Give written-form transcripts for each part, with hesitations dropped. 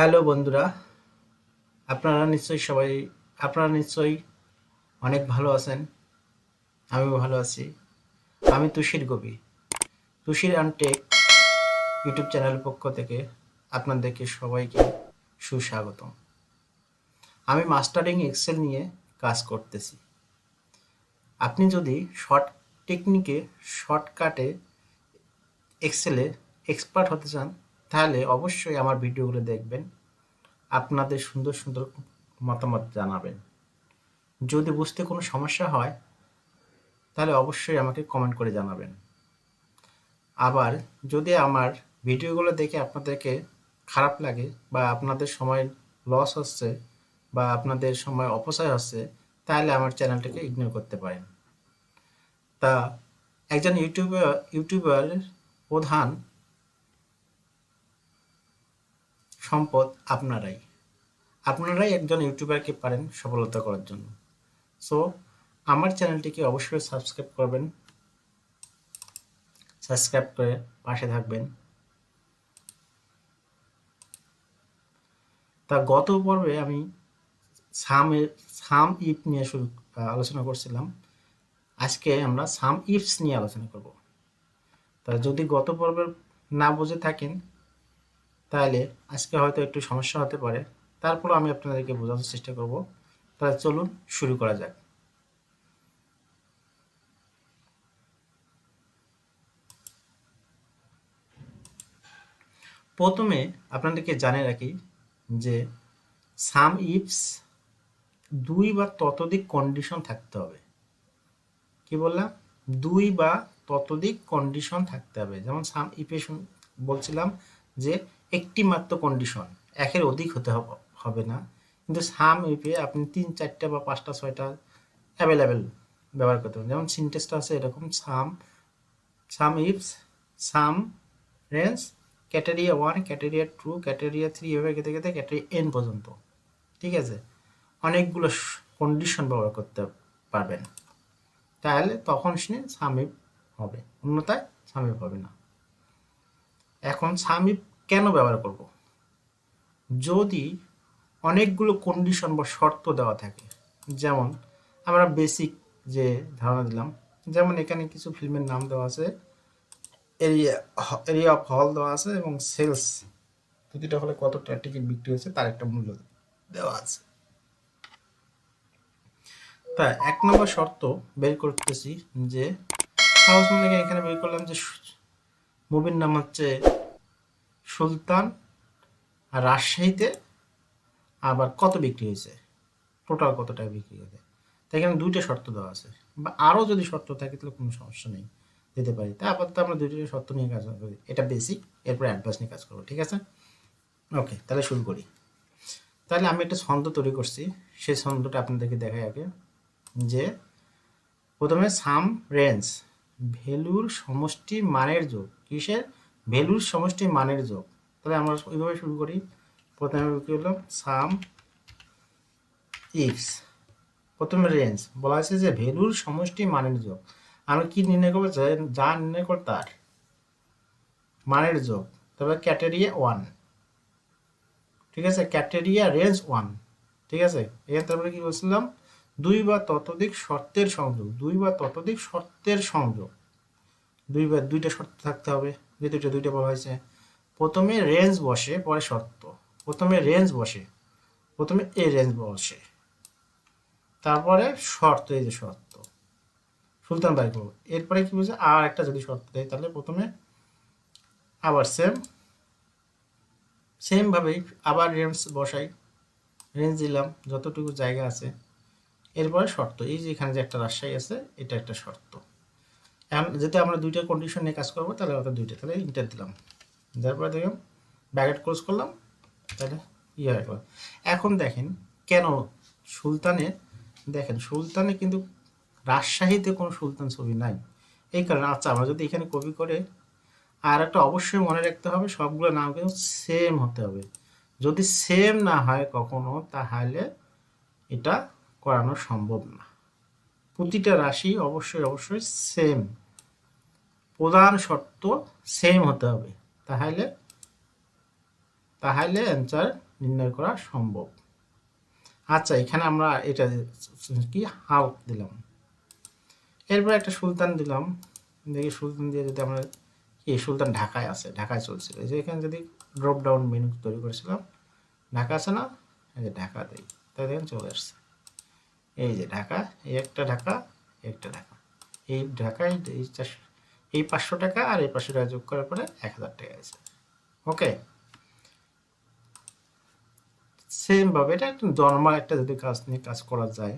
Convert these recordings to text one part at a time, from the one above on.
Hello বন্ধুরা, আপনারা নিশ্চয়ই অনেক ভালো আছেন। আমিও ভালো আছি। আমি তুষির গবি, তুষির অ্যান্ড টেক ইউটিউব চ্যানেলের পক্ষ থেকে আপনাদেরকে সবাইকে সুস্বাগতম। আমি মাস্টারিং এক্সেল নিয়ে কাজ করতেছি। আপনি যদি শর্টকাটে এক্সেলে এক্সপার্ট হতে চান, তাহলে অবশ্যই আমার ভিডিওগুলো দেখবেন। আপনাদের সুন্দর সুন্দর মতামত জানাবেন। যদি বুঝতে কোনো সমস্যা হয়, তাহলে অবশ্যই আমাকে কমেন্ট করে জানাবেন। আবার যদি আমার ভিডিওগুলো দেখে আপনাদেরকে খারাপ লাগে বা আপনাদের সময় লস হচ্ছে বা আপনাদের সময় অপচয় হচ্ছে, তাহলে আমার চ্যানেলটাকে ইগনোর করতে পারেন। তা একজন ইউটিউবারের প্রধান সম্পদ আপনারাই একজন ইউটিউবারকে পারেন সফলতা করার জন্য। সো আমার চ্যানেলটিকে অবশ্যই সাবস্ক্রাইব করে পাশে থাকবেন। তা গত পর্বে আমি সাম ইফ নিয়ে আলোচনা করছিলাম। আজকে আমরা সাম ইফস নিয়ে আলোচনা করব। তা যদি গত পর্বের না বুঝে থাকেন, তাহলে আজকে হয়তো একটু সমস্যা হতে পারে। তারপর আমি আপনাদেরকে বোঝানোর চেষ্টা করব। তাহলে চলুন শুরু করা যাক। প্রথমে আপনাদেরকে জানিয়ে রাখি যে সাম ইফস 2 বা ততোধিক কন্ডিশন থাকতে হবে। কি বললাম? 2 বা ততোধিক কন্ডিশন থাকতে হবে। যেমন সাম ইফে বলছিলাম যে একটি মাত্র কন্ডিশন, একের অধিক হতে হবে না। কিন্তু সাম ইফে আপনি 3, 4টা বা 5টা 6টা অ্যাভেলেবেল ব্যবহার করতে পারেন। যেমন সিনটেক্সটা আছে এরকম: সাম ইফস, সাম রেঞ্জ, ক্যাটেরিয়া 1, ক্যাটেরিয়া 2, ক্যাটেরিয়া 3, এভাবে গেতে গেতে ক্যাটেরিয়া n পর্যন্ত। ঠিক আছে? অনেকগুলো কন্ডিশন ব্যবহার করতে পারবেন। তাহলে তখন সে সামিপ হবে, অন্যথায় সামিপ হবে না। এখন সামিপ কেন ব্যবহার করব? যদি অনেকগুলো কন্ডিশন বা শর্ত দেওয়া থাকে, যেমন আমরা বেসিক যে ধারণা দিলাম, যেমন এখানে কিছু ফিল্মের নাম দেওয়া আছে, এরিয়া অফ হল দেওয়া আছে এবং সেলস, প্রতিটা হলে কতটা টিকিট বিক্রি হয়েছে তার একটা মূল্য দেওয়া আছে। তা 1 নম্বর শর্ত বের করতেছি যে সাপোজ মনে এখানে বের করলাম যে মুভির নাম হচ্ছে সুলতান, আর রাজশাহীতে আবার কত বিক্রি হয়েছে, টোটাল কত টাকা বিক্রি হয়েছে। তাই এখানে 2টা শর্ত দেওয়া আছে, বা আরও যদি শর্ত থাকে তাহলে কোনো সমস্যা নেই, দিতে পারি। তাই আপাতত আমরা 2টা শর্ত নিয়ে কাজ করি। এটা বেসিক, এরপর অ্যাডভান্স নিয়ে কাজ করবো। ঠিক আছে? ওকে, তাহলে শুরু করি। তাহলে আমি একটা ছন্দ তৈরি করছি, সেই ছন্দটা আপনাদেরকে দেখাই আগে। যে প্রথমে সাম রেঞ্জ, ভ্যালুর সমষ্টি মানের যোগ। কিসের? ভ্যালুর সমষ্টি মানের যোগ। তাহলে আমরা ওইভাবে শুরু করি। প্রথমে কি হলো? সাম ইফস, প্রথমে রেঞ্জ বলা হয়েছে যে ভ্যালুর সমষ্টি মানের যোগ। আমরা কি নির্ণয় করবো? যা নির্ণয় করব তার মানের যোগ। তবে ক্যাটেরিয়া 1, ঠিক আছে? ক্যাটেরিয়া রেঞ্জ 1, ঠিক আছে? এখানে তারপরে কি বলছিলাম? 2 বা ততোধিক শর্তের সংযোগ। 2 বা ততোধিক শর্তের সংযোগ, 2টা শর্ত থাকতে হবে। যে 2টা বলা হয়েছে। প্রথমে রেঞ্জ বসে, পরে শর্ত। প্রথমে এই রেঞ্জ বসে, তারপরে শর্ত, এই যে শর্ত সুলতান বাড়ি করবো। এরপরে কি বলছে? আর একটা যদি শর্ত দেয়, তাহলে প্রথমে আবার সেম ভাবেই আবার রেঞ্জ বসাই। রেঞ্জ দিলাম যতটুকু জায়গা আছে, এরপরে শর্ত। এই যে এখানে যে একটা রাজশাহী আছে, এটা একটা শর্ত। এখন যেহেতু আমরা 2টা কন্ডিশন নিয়ে কাজ করবো, তাহলে ওটা 2টা, তাহলে ইন্টার দিলাম। তারপরে দেখলাম ব্র্যাকেট ক্লোজ করলাম, তাহলে হয়ে গেল। এখন দেখেন কেন সুলতানে কিন্তু রাজশাহীতে কোনো সুলতান ছবি নাই। এই কারণে আচ্ছা, আমরা যদি এখানে কপি করে, আর একটা অবশ্যই মনে রাখতে হবে, সবগুলো নাম কিন্তু সেম হতে হবে। যদি সেম না হয় কখনো, তাহলে এটা করানো সম্ভব না। প্রতিটা রাশি অবশ্যই সেম, প্রধান শর্ত সেম হতে হবে, তাহলে অ্যান্সার নির্ণয় করা সম্ভব। আচ্ছা, এখানে আমরা এটা কি হাল্ক দিলাম, এরপর একটা সুলতান দিলাম। দেখি সুলতান দিয়ে যদি আমরা কি সুলতান ঢাকায় আছে, ঢাকায় চলছিল, এই যে এখানে যদি ড্রপ ডাউন মেনু তৈরি করেছিলাম, ঢাকা আছে না, এই যে ঢাকা দিই, তাই দেখেন চলে আসছে। এই যে ঢাকা, এই একটা ঢাকা, একটা ঢাকা, এই ঢাকায় এই 500 টাকা আর এই 500 টাকা যোগ করার পরে 1000 টাকা আছে। ওকে, সেম ভাবে এটা একটা নর্মাল একটা যদি কাজ নিয়ে কাজ করা যায়।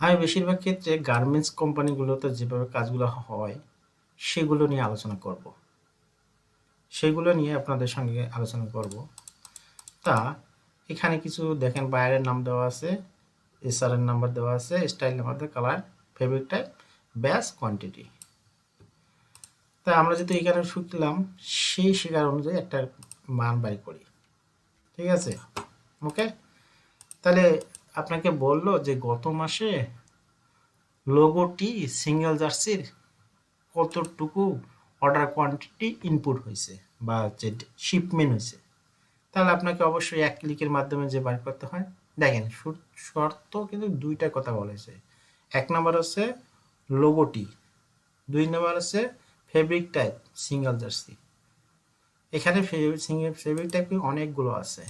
আমি বেশিরভাগ ক্ষেত্রে গার্মেন্টস কোম্পানিগুলোতে যেভাবে কাজগুলো হয় সেগুলো নিয়ে আলোচনা করব, সেগুলো নিয়ে আপনাদের সঙ্গে আলোচনা করব। তা এখানে কিছু দেখেন, বাইরের নাম দেওয়া আছে, এসআর এর নাম্বার দেওয়া আছে, style number, colour, fabric type, ব্যাস, কোয়ান্টিটি। তা আমরা যদি এখানে শিখলাম সেই শেখার অনুযায়ী একটা মান বাই করি, ঠিক আছে? ওকে, তাহলে আপনাকে বললো যে গত মাসে লোগোটি সিঙ্গেল জার্সির কতটুকু অর্ডার কোয়ান্টিটি ইনপুট হয়েছে বা যে শিপমেন্ট হয়েছে, তাহলে আপনাকে অবশ্যই এক ক্লিকের মাধ্যমে যে বার করতে হয়। দেখেন শর্ত কিন্তু দুইটা কথা বলেছে, এক নম্বর হচ্ছে লোগোটি, দুই নম্বর হচ্ছে ফেব্রিক টাইপ সিঙ্গেল জার্সি। এখানে ফেব্রিক টাইপ অনেকগুলো আছে,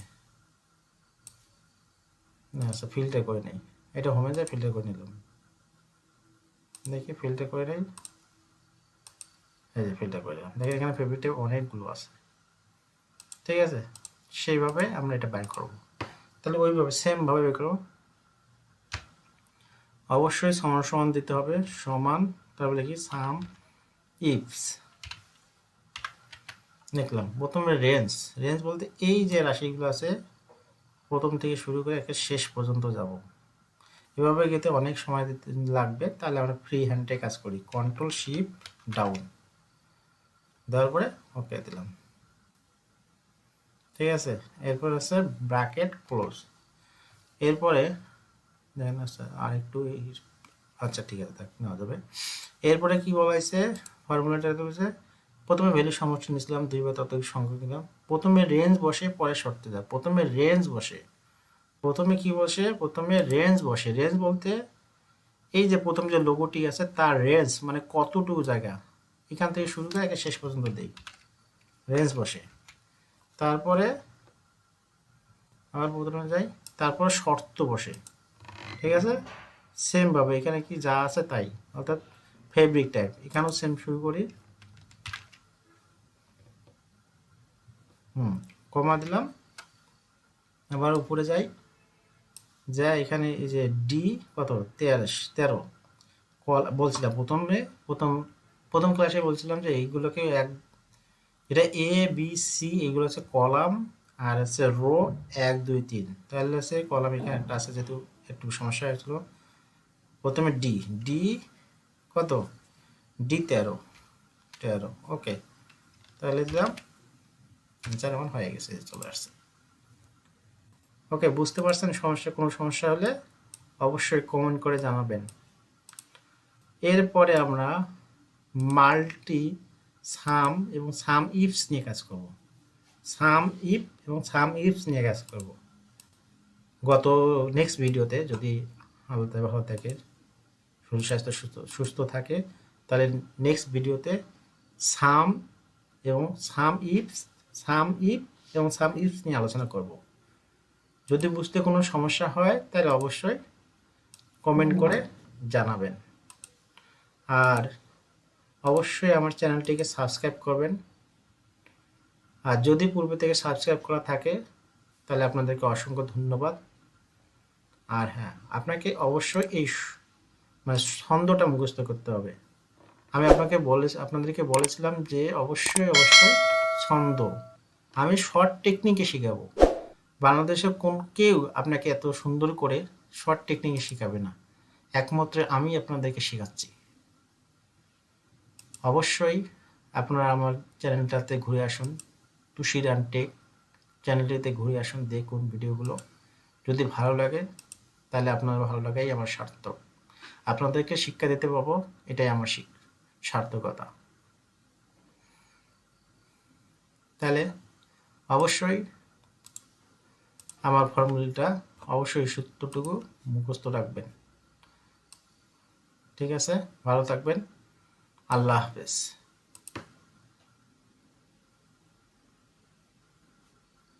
আচ্ছা ফিল্টার করে নেই, এটা হোমে যায় ফিল্টার করে নিলাম, দেখি ফিল্টার করে নেই, এই যে ফিল্টার করে দিলাম, দেখি এখানে ফেব্রিক টাইপ অনেকগুলো আছে, ঠিক আছে? সেইভাবে আমরা এটা বের করব। তাহলে ওইভাবে সেম ভাবে বের করব, অবশ্যই সমান সমান দিতে হবে, সমান, তারপরে কি সাম ইফস লিখলাম। প্রথমে রেঞ্জ, রেঞ্জ বলতে এই যে রাশিগুলো আছে প্রথম থেকে শুরু করে একে শেষ পর্যন্ত যাব, এভাবে গেতে অনেক সময় দিতে লাগবে, তাহলে আমরা ফ্রি হ্যান্ডে কাজ করি, কন্ট্রোল শিফট ডাউন দেওয়ার পরে ওকে দিলাম, ঠিক আছে? এরপর আছে ব্র্যাকেট ক্লোজ, এরপরে দেখেন আচ্ছা আর একটু আচ্ছা ঠিক আছে থাক, নেওয়া যাবে। এরপরে কি বলা হয়েছে, ফর্মুলাটা হচ্ছে প্রথমে ভ্যালু সমষ্টি নিয়েছিলাম, 2 বা ততোধিক সংখ্যক নিলাম, প্রথমে রেঞ্জ বসে পরে শর্তে যায়, প্রথমে রেঞ্জ বসে, প্রথমে কি বসে, প্রথমে রেঞ্জ বসে, রেঞ্জ বলতে এই যে প্রথম যে লোগোটি আছে তার রেঞ্জ মানে কতটুকু জায়গা, এখান থেকে শুরু করে একে শেষ পর্যন্ত দেই, রেঞ্জ বসে। তারপরে আবার প্রথমে যাই, তারপর শর্ত বসে, ঠিক আছে? সেম ভাবে এখানে কি যা আছে তাই, অর্থাৎ ফেব্রিক টাইপ, এখানেও সেম শুরু করি, কমা দিলাম, আবার উপরে যাই, যা এখানে এই যে ডি কত 13 বলছিলাম প্রথম ক্লাসে বলছিলাম যে এইগুলোকে এটা এ বি সি এগুলো হচ্ছে কলাম, আর হচ্ছে রো 1 2 3, তাহলে হচ্ছে কলাম এখানে একটা আছে, যেহেতু একটু সমস্যা হয়েছিল। প্রথমে ডি, ডি কত, ডি 13, ওকে, তাহলে দিলাম, আনসার এমন হয়ে গেছে, চলে আসছে। ওকে, বুঝতে পারছেন? কোনো সমস্যা হলে অবশ্যই কমেন্ট করে জানাবেন। এরপরে আমরা মাল্টি সাম এবং সাম ইফস নিয়ে কাজ করব, সাম ইফ এবং সাম ইফস নিয়ে কাজ করব। নেক্সট ভিডিওতে যদি হালতে ভালো থাকে, শরীর স্বাস্থ্য সুস্থ থাকে, তাহলে নেক্সট ভিডিওতে সাম এবং সাম ইফস এবং সাম ইফস নিয়ে আলোচনা করব। যদি বুঝতে কোনো সমস্যা হয় তাহলে অবশ্যই কমেন্ট করে জানাবেন, আর অবশ্যই আমার চ্যানেলটিকে সাবস্ক্রাইব করবেন, আর যদি পূর্বে থেকে সাবস্ক্রাইব করা থাকে তাহলে আপনাদেরকে অসংখ্য ধন্যবাদ। আর হ্যাঁ, আপনাকে অবশ্যই এই মানে ছন্দটা মুখস্থ করতে হবে। আমি আপনাদেরকে বলেছিলাম যে অবশ্যই ছন্দ, আমি শর্ট টেকনিকে শেখাবো, বাংলাদেশে কেউ আপনাকে এত সুন্দর করে শর্ট টেকনিকে শেখাবে না, একমাত্র আমি আপনাদেরকে শেখাচ্ছি। অবশ্যই আপনারা আমার চ্যানেলটাতে ঘুরে আসুন, তুষির অ্যান্ড টেক চ্যানেলটিতে ঘুরে আসুন, দেখুন ভিডিওগুলো, যদি ভালো লাগে তাহলে আপনার ভালো লাগাই আমার সার্থক, আপনাদেরকে শিক্ষা দিতে পারবো, এটাই আমার সার্থকতা। তাহলে অবশ্যই আমার ফর্মুলাটা অবশ্যই সূত্রটুকু মুখস্থ রাখবেন। ঠিক আছে, ভালো থাকবেন, আল্লাহ হাফেজ।